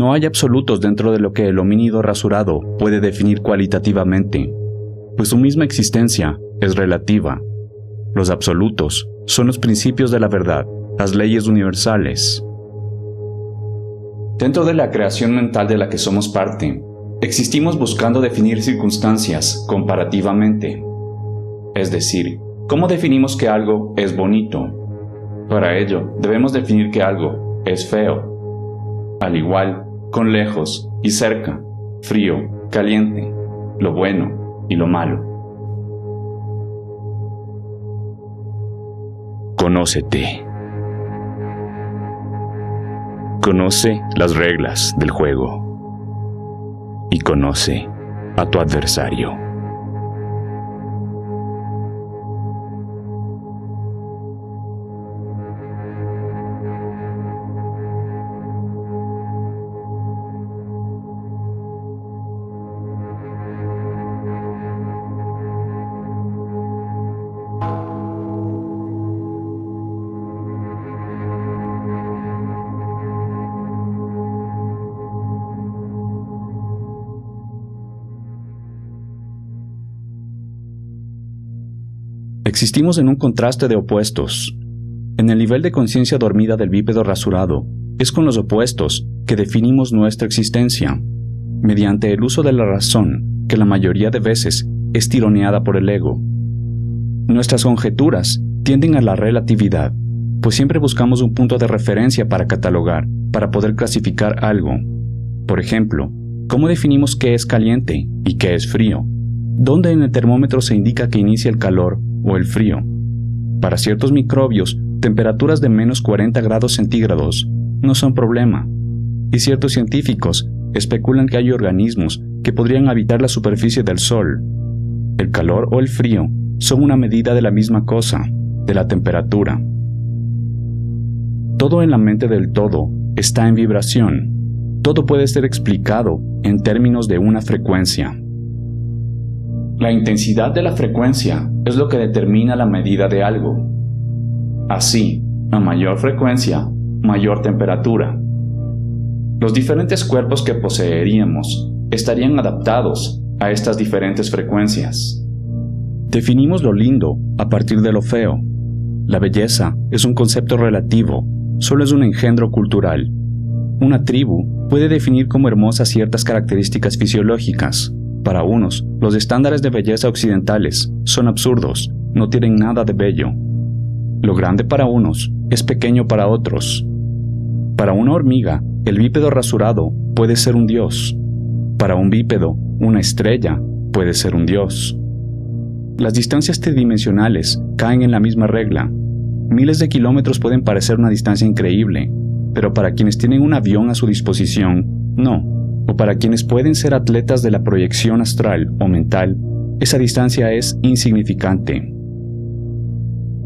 No hay absolutos dentro de lo que el homínido rasurado puede definir cualitativamente, pues su misma existencia es relativa. Los absolutos son los principios de la verdad, las leyes universales. Dentro de la creación mental de la que somos parte, existimos buscando definir circunstancias comparativamente. Es decir, ¿cómo definimos que algo es bonito? Para ello, debemos definir que algo es feo. Al igual, con lejos y cerca, frío, caliente, lo bueno y lo malo. Conócete. Conoce las reglas del juego y conoce a tu adversario. Existimos en un contraste de opuestos. En el nivel de conciencia dormida del bípedo rasurado, es con los opuestos que definimos nuestra existencia, mediante el uso de la razón, que la mayoría de veces es tironeada por el ego. Nuestras conjeturas tienden a la relatividad, pues siempre buscamos un punto de referencia para catalogar, para poder clasificar algo. Por ejemplo, ¿cómo definimos qué es caliente y qué es frío? ¿Dónde en el termómetro se indica que inicia el calor o el frío? Para ciertos microbios, temperaturas de menos 40 grados centígrados no son problema, y ciertos científicos especulan que hay organismos que podrían habitar la superficie del Sol. El calor o el frío son una medida de la misma cosa, de la temperatura. Todo en la mente del todo está en vibración. Todo puede ser explicado en términos de una frecuencia. La intensidad de la frecuencia es lo que determina la medida de algo. Así, a mayor frecuencia, mayor temperatura. Los diferentes cuerpos que poseeríamos estarían adaptados a estas diferentes frecuencias. Definimos lo lindo a partir de lo feo. La belleza es un concepto relativo, solo es un engendro cultural. Una tribu puede definir como hermosas ciertas características fisiológicas. Para unos, los estándares de belleza occidentales son absurdos, no tienen nada de bello. Lo grande para unos es pequeño para otros. Para una hormiga, el bípedo rasurado puede ser un dios. Para un bípedo, una estrella puede ser un dios. Las distancias tridimensionales caen en la misma regla. Miles de kilómetros pueden parecer una distancia increíble, pero para quienes tienen un avión a su disposición, no. O para quienes pueden ser atletas de la proyección astral o mental, esa distancia es insignificante.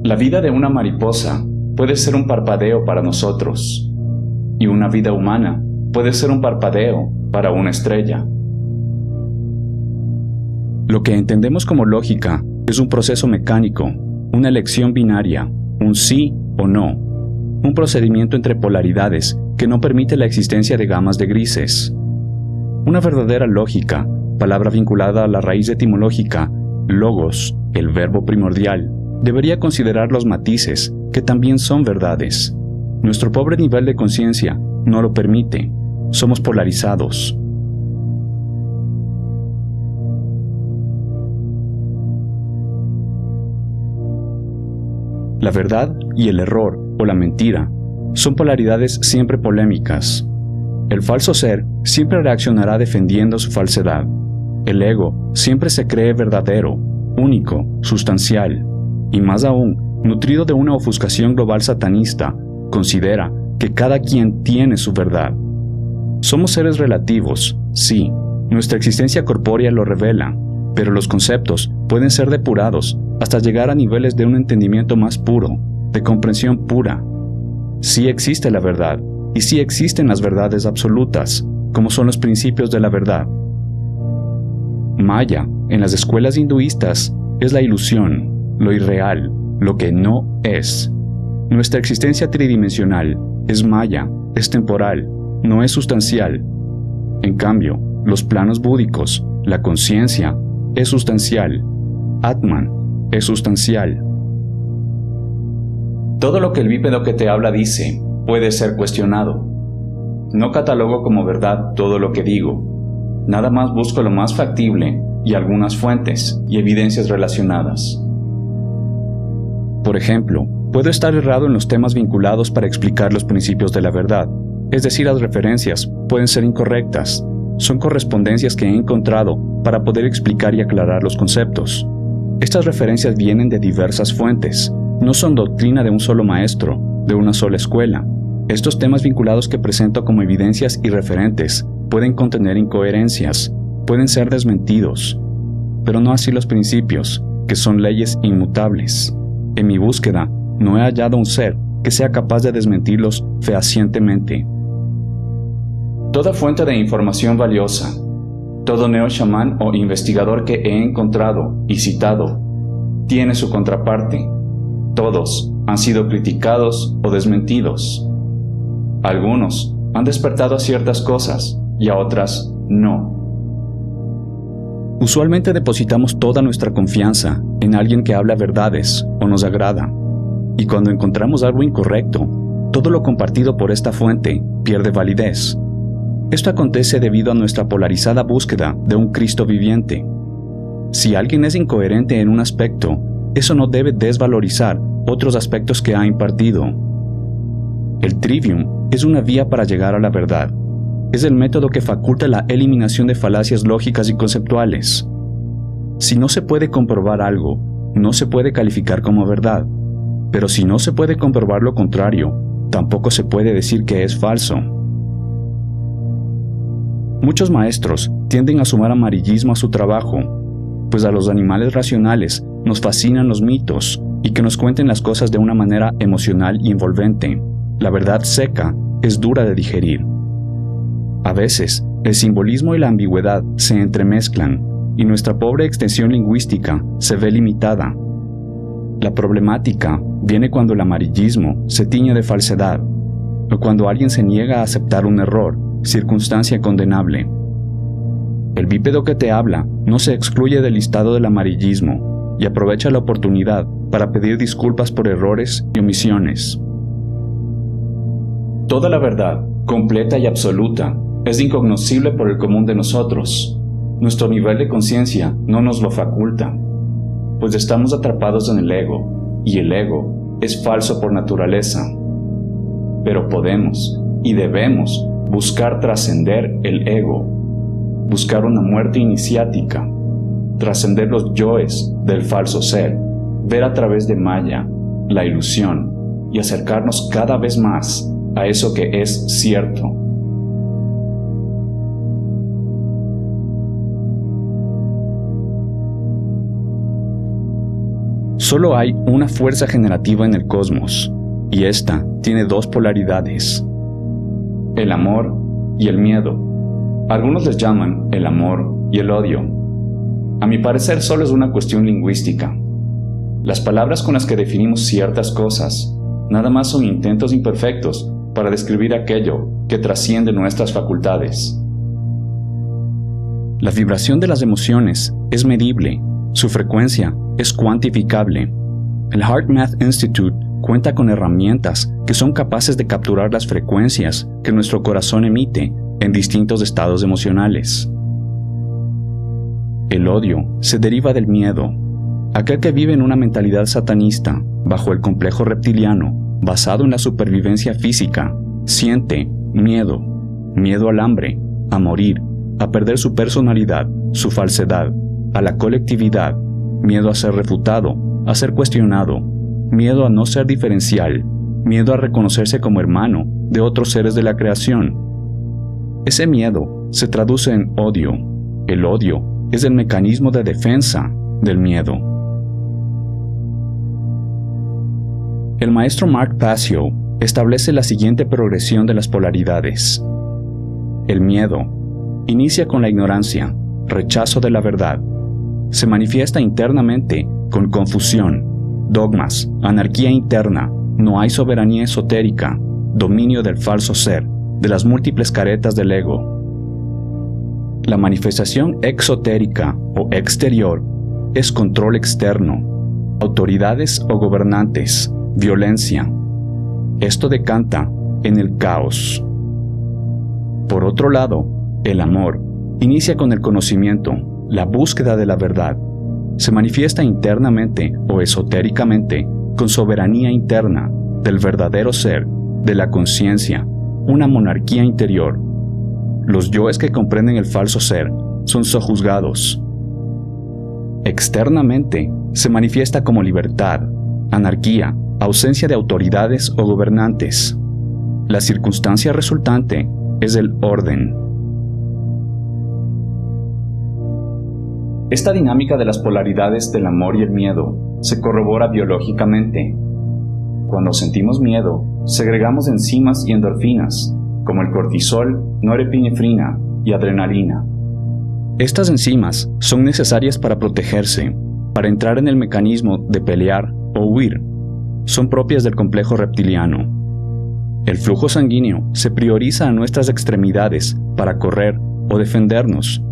La vida de una mariposa puede ser un parpadeo para nosotros, y una vida humana puede ser un parpadeo para una estrella. Lo que entendemos como lógica es un proceso mecánico, una elección binaria, un sí o no, un procedimiento entre polaridades que no permite la existencia de gamas de grises. Una verdadera lógica, palabra vinculada a la raíz etimológica, logos, el verbo primordial, debería considerar los matices, que también son verdades. Nuestro pobre nivel de conciencia no lo permite. Somos polarizados. La verdad y el error, o la mentira, son polaridades siempre polémicas. El falso ser siempre reaccionará defendiendo su falsedad. El ego siempre se cree verdadero, único, sustancial, y más aún, nutrido de una ofuscación global satanista, considera que cada quien tiene su verdad. Somos seres relativos, sí, nuestra existencia corpórea lo revela, pero los conceptos pueden ser depurados hasta llegar a niveles de un entendimiento más puro, de comprensión pura. Sí existe la verdad, y sí existen las verdades absolutas, como son los principios de la verdad. Maya, en las escuelas hinduistas, es la ilusión, lo irreal, lo que no es. Nuestra existencia tridimensional es maya, es temporal, no es sustancial, En cambio, los planos búdicos, la conciencia, es sustancial. Atman es sustancial. Todo lo que el bípedo que te habla dice puede ser cuestionado. No catalogo como verdad todo lo que digo. Nada más busco lo más factible y algunas fuentes y evidencias relacionadas. Por ejemplo, puedo estar errado en los temas vinculados para explicar los principios de la verdad, es decir, las referencias pueden ser incorrectas. Son correspondencias que he encontrado para poder explicar y aclarar los conceptos. Estas referencias vienen de diversas fuentes, no son doctrina de un solo maestro, de una sola escuela. Estos temas vinculados que presento como evidencias y referentes pueden contener incoherencias, pueden ser desmentidos, pero no así los principios, que son leyes inmutables. En mi búsqueda, no he hallado un ser que sea capaz de desmentirlos fehacientemente. Toda fuente de información valiosa, todo neo-chamán o investigador que he encontrado y citado, tiene su contraparte. Todos han sido criticados o desmentidos. Algunos han despertado a ciertas cosas y a otras no. Usualmente depositamos toda nuestra confianza en alguien que habla verdades o nos agrada, y cuando encontramos algo incorrecto, todo lo compartido por esta fuente pierde validez. Esto acontece debido a nuestra polarizada búsqueda de un Cristo viviente. Si alguien es incoherente en un aspecto, eso no debe desvalorizar otros aspectos que ha impartido. El trivium es una vía para llegar a la verdad. Es el método que faculta la eliminación de falacias lógicas y conceptuales. Si no se puede comprobar algo, no se puede calificar como verdad. Pero si no se puede comprobar lo contrario, tampoco se puede decir que es falso. Muchos maestros tienden a sumar amarillismo a su trabajo, pues a los animales racionales nos fascinan los mitos y que nos cuenten las cosas de una manera emocional y envolvente. La verdad seca es dura de digerir. A veces, el simbolismo y la ambigüedad se entremezclan y nuestra pobre extensión lingüística se ve limitada. La problemática viene cuando el amarillismo se tiñe de falsedad o cuando alguien se niega a aceptar un error, circunstancia condenable. El bípedo que te habla no se excluye del listado del amarillismo y aprovecha la oportunidad para pedir disculpas por errores y omisiones. Toda la verdad, completa y absoluta, es incognoscible por el común de nosotros. Nuestro nivel de conciencia no nos lo faculta, pues estamos atrapados en el ego, y el ego es falso por naturaleza. Pero podemos y debemos buscar trascender el ego, buscar una muerte iniciática, trascender los yoes del falso ser, ver a través de Maya, la ilusión, y acercarnos cada vez más a eso que es cierto. Solo hay una fuerza generativa en el cosmos, y esta tiene dos polaridades: el amor y el miedo. Algunos les llaman el amor y el odio. A mi parecer solo es una cuestión lingüística. Las palabras con las que definimos ciertas cosas nada más son intentos imperfectos para describir aquello que trasciende nuestras facultades. La vibración de las emociones es medible, su frecuencia es cuantificable. El HeartMath Institute cuenta con herramientas que son capaces de capturar las frecuencias que nuestro corazón emite en distintos estados emocionales. El odio se deriva del miedo. Aquel que vive en una mentalidad satanista, bajo el complejo reptiliano, basado en la supervivencia física, siente miedo, miedo al hambre, a morir, a perder su personalidad, su falsedad, a la colectividad, miedo a ser refutado, a ser cuestionado, miedo a no ser diferencial, miedo a reconocerse como hermano de otros seres de la creación. Ese miedo se traduce en odio. El odio es el mecanismo de defensa del miedo. El maestro Mark Passio establece la siguiente progresión de las polaridades. El miedo inicia con la ignorancia, rechazo de la verdad. Se manifiesta internamente con confusión, dogmas, anarquía interna, no hay soberanía esotérica, dominio del falso ser, de las múltiples caretas del ego. La manifestación exotérica o exterior es control externo, autoridades o gobernantes, violencia. Esto decanta en el caos. Por otro lado, el amor inicia con el conocimiento, la búsqueda de la verdad. Se manifiesta internamente o esotéricamente con soberanía interna del verdadero ser, de la conciencia, una monarquía interior. Los yoes que comprenden el falso ser son sojuzgados. Externamente se manifiesta como libertad, anarquía, ausencia de autoridades o gobernantes. La circunstancia resultante es el orden. Esta dinámica de las polaridades del amor y el miedo se corrobora biológicamente. Cuando sentimos miedo, segregamos enzimas y endorfinas, como el cortisol, norepinefrina y adrenalina. Estas enzimas son necesarias para protegerse, para entrar en el mecanismo de pelear o huir. Son propias del complejo reptiliano. El flujo sanguíneo se prioriza a nuestras extremidades para correr o defendernos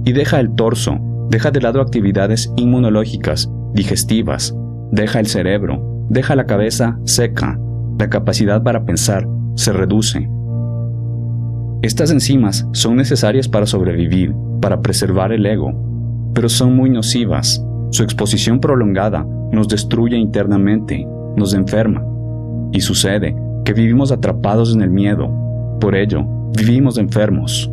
y deja el torso, deja de lado actividades inmunológicas, digestivas, deja el cerebro, deja la cabeza seca, la capacidad para pensar se reduce. Estas enzimas son necesarias para sobrevivir, para preservar el ego, pero son muy nocivas. Su exposición prolongada nos destruye internamente, nos enferma. Y sucede que vivimos atrapados en el miedo, por ello, vivimos enfermos.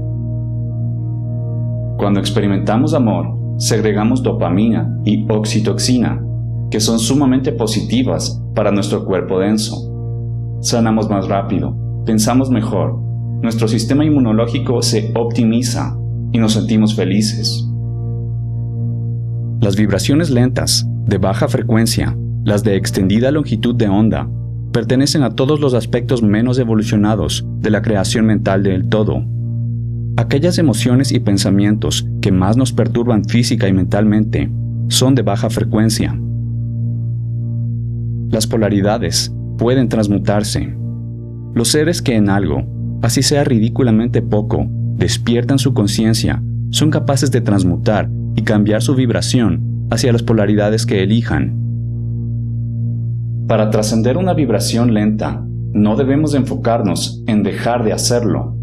Cuando experimentamos amor, segregamos dopamina y oxitocina, que son sumamente positivas para nuestro cuerpo denso. Sanamos más rápido, pensamos mejor, nuestro sistema inmunológico se optimiza y nos sentimos felices. Las vibraciones lentas, de baja frecuencia, las de extendida longitud de onda, pertenecen a todos los aspectos menos evolucionados de la creación mental del todo. Aquellas emociones y pensamientos que más nos perturban física y mentalmente son de baja frecuencia. Las polaridades pueden transmutarse. Los seres que en algo, así sea ridículamente poco, despiertan su conciencia, son capaces de transmutar y cambiar su vibración hacia las polaridades que elijan. Para trascender una vibración lenta, no debemos enfocarnos en dejar de hacerlo.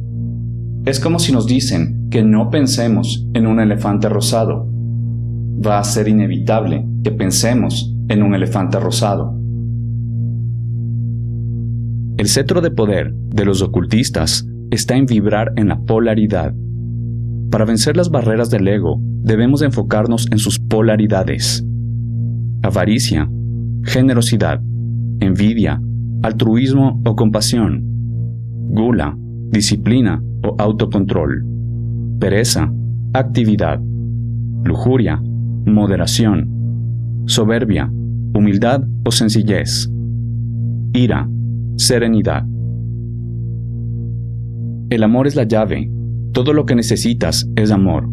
Es como si nos dicen que no pensemos en un elefante rosado. Va a ser inevitable que pensemos en un elefante rosado. El cetro de poder de los ocultistas está en vibrar en la polaridad. Para vencer las barreras del ego, debemos enfocarnos en sus polaridades. Avaricia, generosidad, envidia, altruismo o compasión, gula, disciplina o autocontrol, pereza, actividad, lujuria, moderación, soberbia, humildad o sencillez, ira, serenidad. El amor es la llave. Todo lo que necesitas es amor.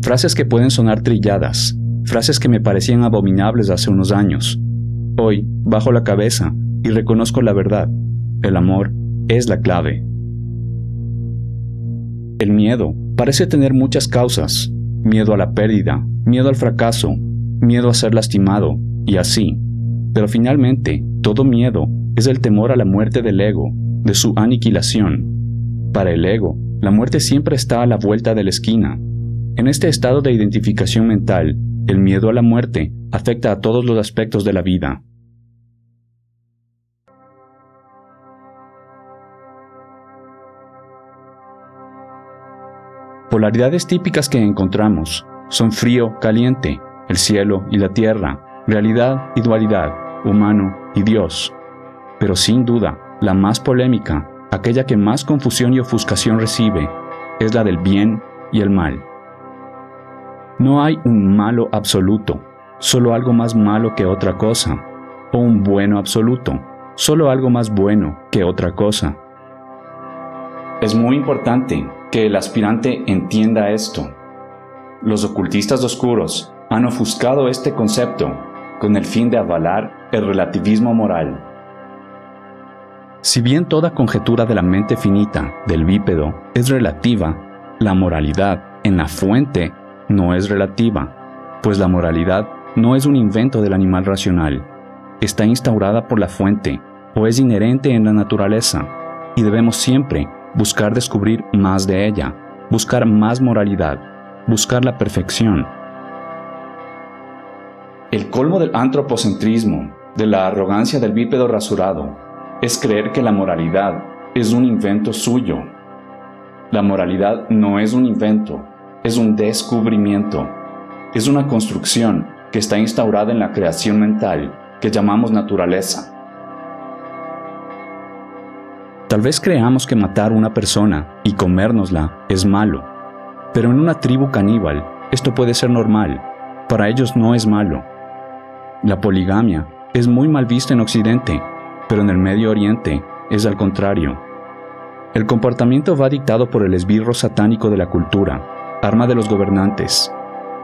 Frases que pueden sonar trilladas, frases que me parecían abominables hace unos años. Hoy bajo la cabeza y reconozco la verdad. El amor es la clave. El miedo parece tener muchas causas. Miedo a la pérdida, miedo al fracaso, miedo a ser lastimado, y así. Pero finalmente, todo miedo es el temor a la muerte del ego, de su aniquilación. Para el ego, la muerte siempre está a la vuelta de la esquina. En este estado de identificación mental, el miedo a la muerte afecta a todos los aspectos de la vida. Polaridades típicas que encontramos son frío, caliente, el cielo y la tierra, realidad y dualidad, humano y Dios. Pero sin duda, la más polémica, aquella que más confusión y ofuscación recibe, es la del bien y el mal. No hay un malo absoluto, solo algo más malo que otra cosa, o un bueno absoluto, solo algo más bueno que otra cosa. Es muy importante que el aspirante entienda esto. Los ocultistas oscuros han ofuscado este concepto con el fin de avalar el relativismo moral. Si bien toda conjetura de la mente finita del bípedo es relativa, la moralidad, en la fuente no es relativa, pues la moralidad no es un invento del animal racional. Está instaurada por la fuente o es inherente en la naturaleza, y debemos siempre buscar descubrir más de ella, buscar más moralidad, buscar la perfección. El colmo del antropocentrismo, de la arrogancia del bípedo rasurado, es creer que la moralidad es un invento suyo. La moralidad no es un invento, es un descubrimiento. Es una construcción que está instaurada en la creación mental que llamamos naturaleza. Tal vez creamos que matar a una persona y comérnosla es malo, pero en una tribu caníbal esto puede ser normal. Para ellos no es malo. La poligamia es muy mal vista en Occidente, pero en el Medio Oriente es al contrario. El comportamiento va dictado por el esbirro satánico de la cultura, arma de los gobernantes.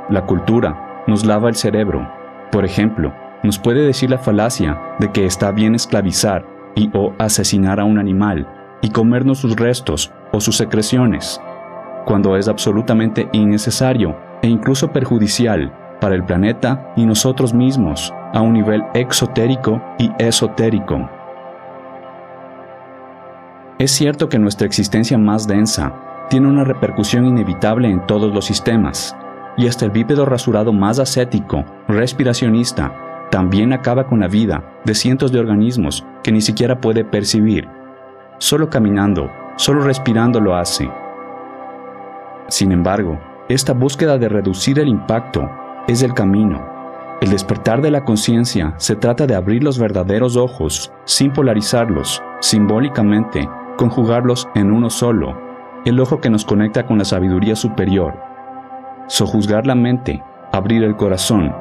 La cultura nos lava el cerebro. Por ejemplo, nos puede decir la falacia de que está bien esclavizar y o asesinar a un animal y comernos sus restos o sus secreciones, cuando es absolutamente innecesario e incluso perjudicial para el planeta y nosotros mismos a un nivel exotérico y esotérico. Es cierto que nuestra existencia más densa tiene una repercusión inevitable en todos los sistemas, y hasta el bípedo rasurado más ascético, respiracionista, también acaba con la vida de cientos de organismos que ni siquiera puede percibir. Solo caminando, solo respirando lo hace. Sin embargo, esta búsqueda de reducir el impacto es el camino. El despertar de la conciencia se trata de abrir los verdaderos ojos, sin polarizarlos, simbólicamente, conjugarlos en uno solo, el ojo que nos conecta con la sabiduría superior. Sojuzgar la mente, abrir el corazón,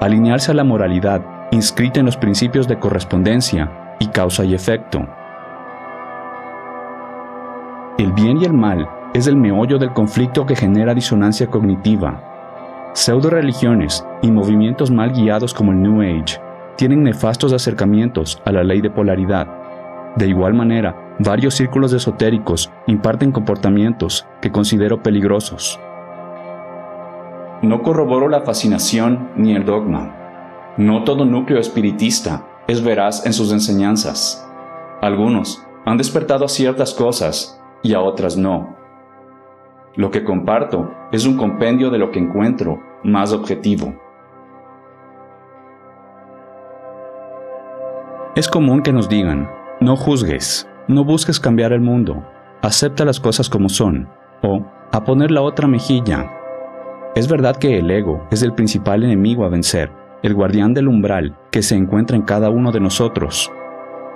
alinearse a la moralidad inscrita en los principios de correspondencia y causa y efecto. El bien y el mal es el meollo del conflicto que genera disonancia cognitiva. Pseudo-religiones y movimientos mal guiados como el New Age tienen nefastos acercamientos a la ley de polaridad. De igual manera, varios círculos esotéricos imparten comportamientos que considero peligrosos. No corroboro la fascinación ni el dogma. No todo núcleo espiritista es veraz en sus enseñanzas. Algunos han despertado a ciertas cosas y a otras no. Lo que comparto es un compendio de lo que encuentro más objetivo. Es común que nos digan: no juzgues, no busques cambiar el mundo, acepta las cosas como son, o a poner la otra mejilla. Es verdad que el ego es el principal enemigo a vencer, el guardián del umbral que se encuentra en cada uno de nosotros.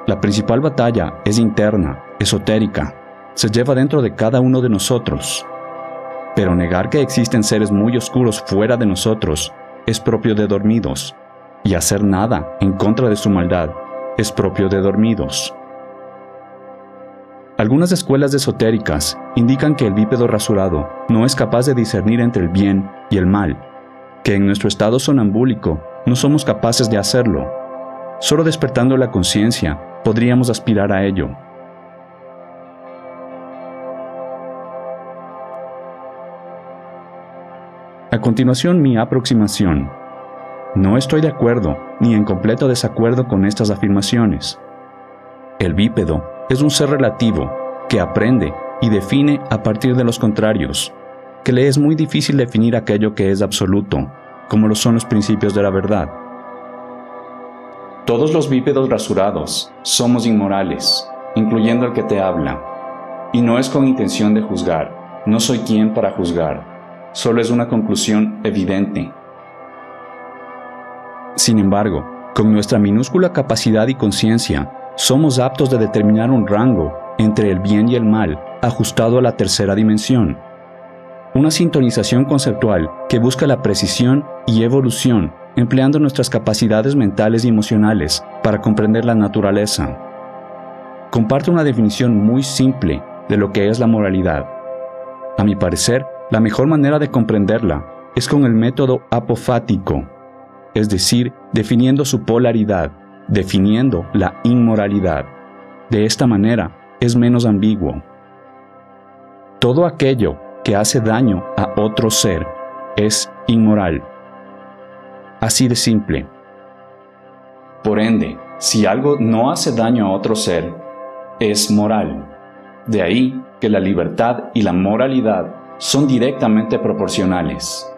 La principal batalla es interna, esotérica, se lleva dentro de cada uno de nosotros. Pero negar que existen seres muy oscuros fuera de nosotros es propio de dormidos, y hacer nada en contra de su maldad es propio de dormidos. Algunas escuelas esotéricas indican que el bípedo rasurado no es capaz de discernir entre el bien y el mal, que en nuestro estado sonambúlico no somos capaces de hacerlo. Solo despertando la conciencia podríamos aspirar a ello. A continuación, mi aproximación. No estoy de acuerdo ni en completo desacuerdo con estas afirmaciones. El bípedo es un ser relativo que aprende y define a partir de los contrarios, que le es muy difícil definir aquello que es absoluto, como lo son los principios de la verdad. Todos los bípedos rasurados somos inmorales, incluyendo el que te habla. Y no es con intención de juzgar, no soy quien para juzgar, solo es una conclusión evidente. Sin embargo, con nuestra minúscula capacidad y conciencia, somos aptos de determinar un rango entre el bien y el mal ajustado a la tercera dimensión. Una sintonización conceptual que busca la precisión y evolución empleando nuestras capacidades mentales y emocionales para comprender la naturaleza. Comparto una definición muy simple de lo que es la moralidad. A mi parecer, la mejor manera de comprenderla es con el método apofático, es decir, definiendo su polaridad, definiendo la inmoralidad. De esta manera, es menos ambiguo. Todo aquello que hace daño a otro ser es inmoral. Así de simple. Por ende, si algo no hace daño a otro ser, es moral. De ahí que la libertad y la moralidad son directamente proporcionales.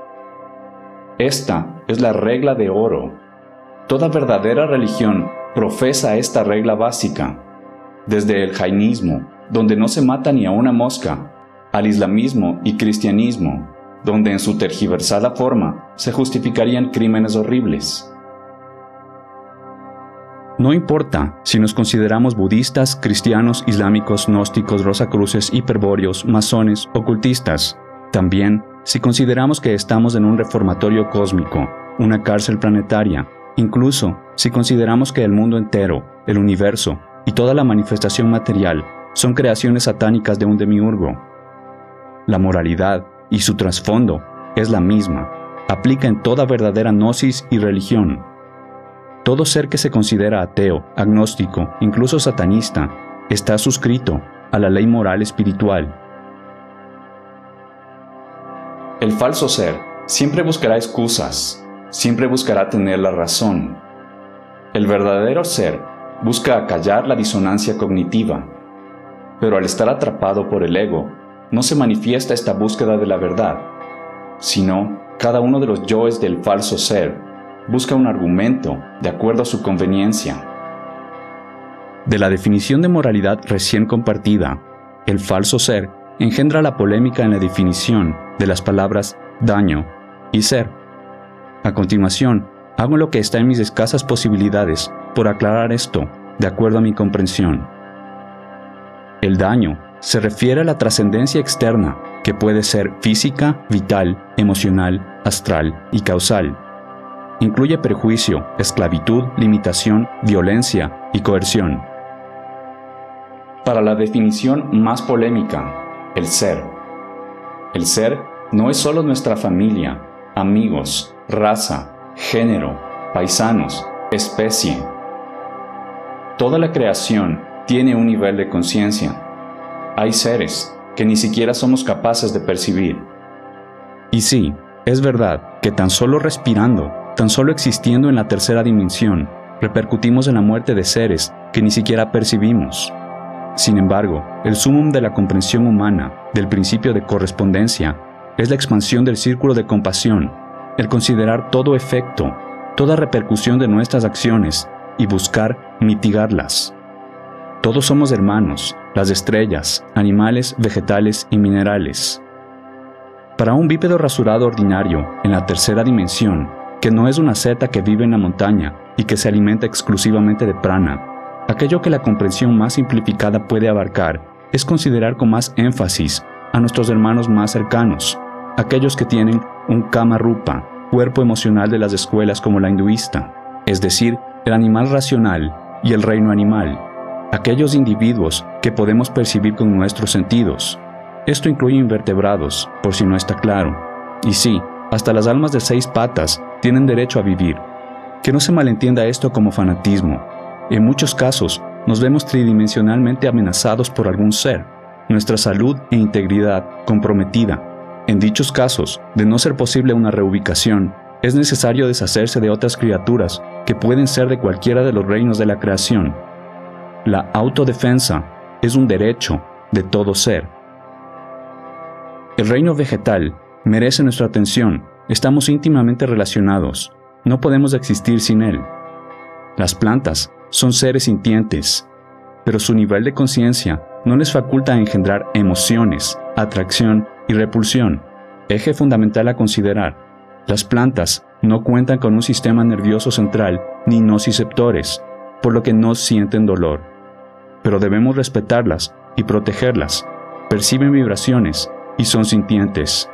Esta es la regla de oro. Toda verdadera religión profesa esta regla básica, desde el jainismo, donde no se mata ni a una mosca, al islamismo y cristianismo, donde en su tergiversada forma se justificarían crímenes horribles. No importa si nos consideramos budistas, cristianos, islámicos, gnósticos, rosacruces, hiperbóreos, masones, ocultistas. También si consideramos que estamos en un reformatorio cósmico, una cárcel planetaria, incluso si consideramos que el mundo entero, el universo y toda la manifestación material son creaciones satánicas de un demiurgo. La moralidad y su trasfondo es la misma, aplica en toda verdadera gnosis y religión. Todo ser que se considera ateo, agnóstico, incluso satanista, está suscrito a la ley moral espiritual. El falso ser siempre buscará excusas, siempre buscará tener la razón. El verdadero ser busca acallar la disonancia cognitiva, pero al estar atrapado por el ego, no se manifiesta esta búsqueda de la verdad, sino cada uno de los yoes del falso ser busca un argumento de acuerdo a su conveniencia. De la definición de moralidad recién compartida, el falso ser engendra la polémica en la definición de las palabras daño y ser. A continuación, hago lo que está en mis escasas posibilidades por aclarar esto de acuerdo a mi comprensión. El daño se refiere a la trascendencia externa, que puede ser física, vital, emocional, astral y causal. Incluye perjuicio, esclavitud, limitación, violencia y coerción. Para la definición más polémica, el ser. El ser no es solo nuestra familia, amigos, raza, género, paisanos, especie. Toda la creación tiene un nivel de conciencia. Hay seres que ni siquiera somos capaces de percibir. Y sí, es verdad que tan solo respirando, tan solo existiendo en la tercera dimensión, repercutimos en la muerte de seres que ni siquiera percibimos. Sin embargo, el sumum de la comprensión humana, del principio de correspondencia, es la expansión del círculo de compasión, el considerar todo efecto, toda repercusión de nuestras acciones y buscar mitigarlas. Todos somos hermanos, las estrellas, animales, vegetales y minerales. Para un bípedo rasurado ordinario en la tercera dimensión, que no es una seta que vive en la montaña y que se alimenta exclusivamente de prana, aquello que la comprensión más simplificada puede abarcar es considerar con más énfasis a nuestros hermanos más cercanos, aquellos que tienen un kama rupa, cuerpo emocional de las escuelas como la hinduista, es decir, el animal racional y el reino animal, aquellos individuos que podemos percibir con nuestros sentidos. Esto incluye invertebrados, por si no está claro. Y sí, hasta las almas de 6 patas tienen derecho a vivir. Que no se malentienda esto como fanatismo. En muchos casos, nos vemos tridimensionalmente amenazados por algún ser, nuestra salud e integridad comprometida. En dichos casos, de no ser posible una reubicación, es necesario deshacerse de otras criaturas que pueden ser de cualquiera de los reinos de la creación. La autodefensa es un derecho de todo ser. El reino vegetal merece nuestra atención. Estamos íntimamente relacionados. No podemos existir sin él. Las plantas son seres sintientes, pero su nivel de conciencia no les faculta engendrar emociones, atracción y repulsión, eje fundamental a considerar. Las plantas no cuentan con un sistema nervioso central ni nociceptores, por lo que no sienten dolor. Pero debemos respetarlas y protegerlas. Perciben vibraciones y son sintientes.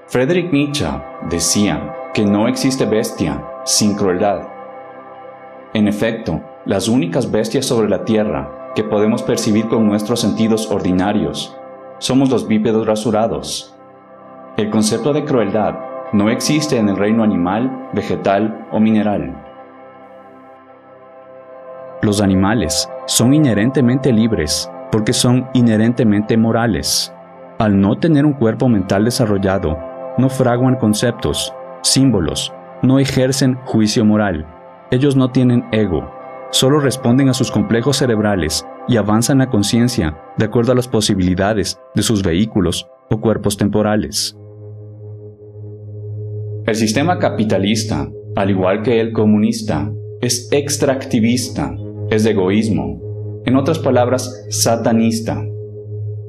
Friedrich Nietzsche decía que no existe bestia sin crueldad. En efecto, las únicas bestias sobre la tierra que podemos percibir con nuestros sentidos ordinarios somos los bípedos rasurados. El concepto de crueldad no existe en el reino animal, vegetal o mineral. Los animales son inherentemente libres porque son inherentemente morales. Al no tener un cuerpo mental desarrollado, no fraguan conceptos, símbolos, no ejercen juicio moral. Ellos no tienen ego, solo responden a sus complejos cerebrales y avanzan la conciencia de acuerdo a las posibilidades de sus vehículos o cuerpos temporales. El sistema capitalista, al igual que el comunista, es extractivista, es de egoísmo, en otras palabras, satanista.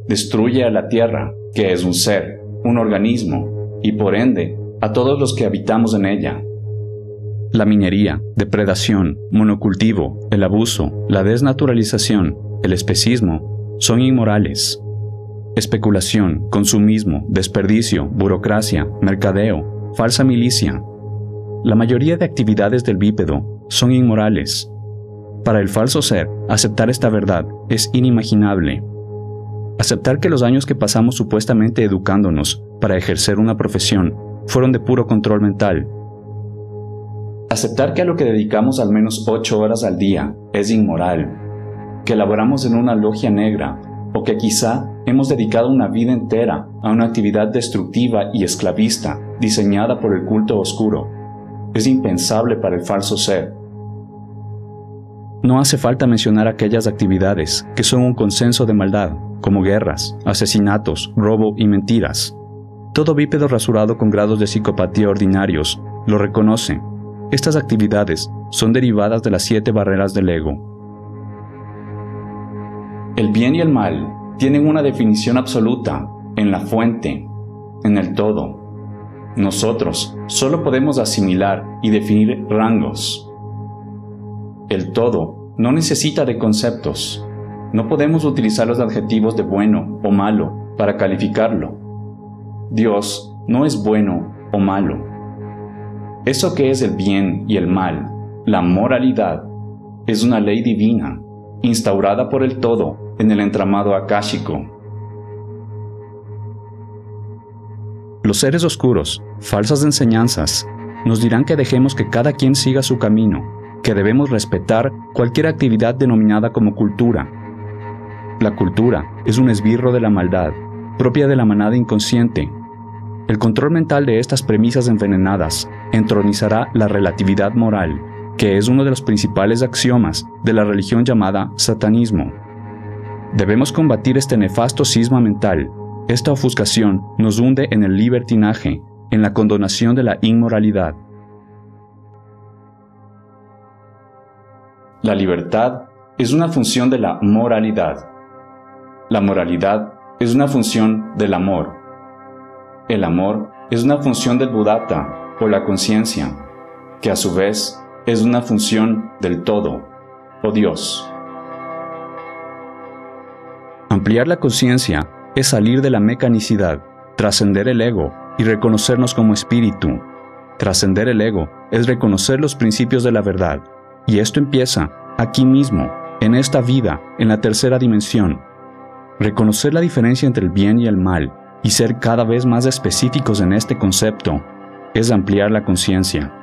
Destruye a la tierra, que es un ser, un organismo, y por ende, a todos los que habitamos en ella. La minería, depredación, monocultivo, el abuso, la desnaturalización, el especismo, son inmorales. Especulación, consumismo, desperdicio, burocracia, mercadeo, falsa milicia. La mayoría de actividades del bípedo son inmorales. Para el falso ser, aceptar esta verdad es inimaginable. Aceptar que los años que pasamos supuestamente educándonos para ejercer una profesión fueron de puro control mental. Aceptar que a lo que dedicamos al menos 8 horas al día es inmoral, que laboramos en una logia negra o que quizá hemos dedicado una vida entera a una actividad destructiva y esclavista diseñada por el culto oscuro, es impensable para el falso ser. No hace falta mencionar aquellas actividades que son un consenso de maldad, como guerras, asesinatos, robo y mentiras. Todo bípedo rasurado con grados de psicopatía ordinarios lo reconoce. Estas actividades son derivadas de las 7 barreras del ego. El bien y el mal tienen una definición absoluta en la fuente, en el todo. Nosotros solo podemos asimilar y definir rangos. El todo no necesita de conceptos. No podemos utilizar los adjetivos de bueno o malo para calificarlo. Dios no es bueno o malo. Eso que es el bien y el mal, la moralidad, es una ley divina, instaurada por el todo en el entramado akáshico. Los seres oscuros, falsas enseñanzas, nos dirán que dejemos que cada quien siga su camino, que debemos respetar cualquier actividad denominada como cultura. La cultura es un esbirro de la maldad, propia de la manada inconsciente. El control mental de estas premisas envenenadas entronizará la relatividad moral, que es uno de los principales axiomas de la religión llamada satanismo. Debemos combatir este nefasto cisma mental. Esta ofuscación nos hunde en el libertinaje, en la condonación de la inmoralidad. La libertad es una función de la moralidad. La moralidad es una función del amor. El amor es una función del Buddhata o la conciencia, que a su vez es una función del todo, o Dios. Ampliar la conciencia es salir de la mecanicidad, trascender el ego y reconocernos como espíritu. Trascender el ego es reconocer los principios de la verdad, y esto empieza aquí mismo, en esta vida, en la tercera dimensión. Reconocer la diferencia entre el bien y el mal y ser cada vez más específicos en este concepto es ampliar la conciencia.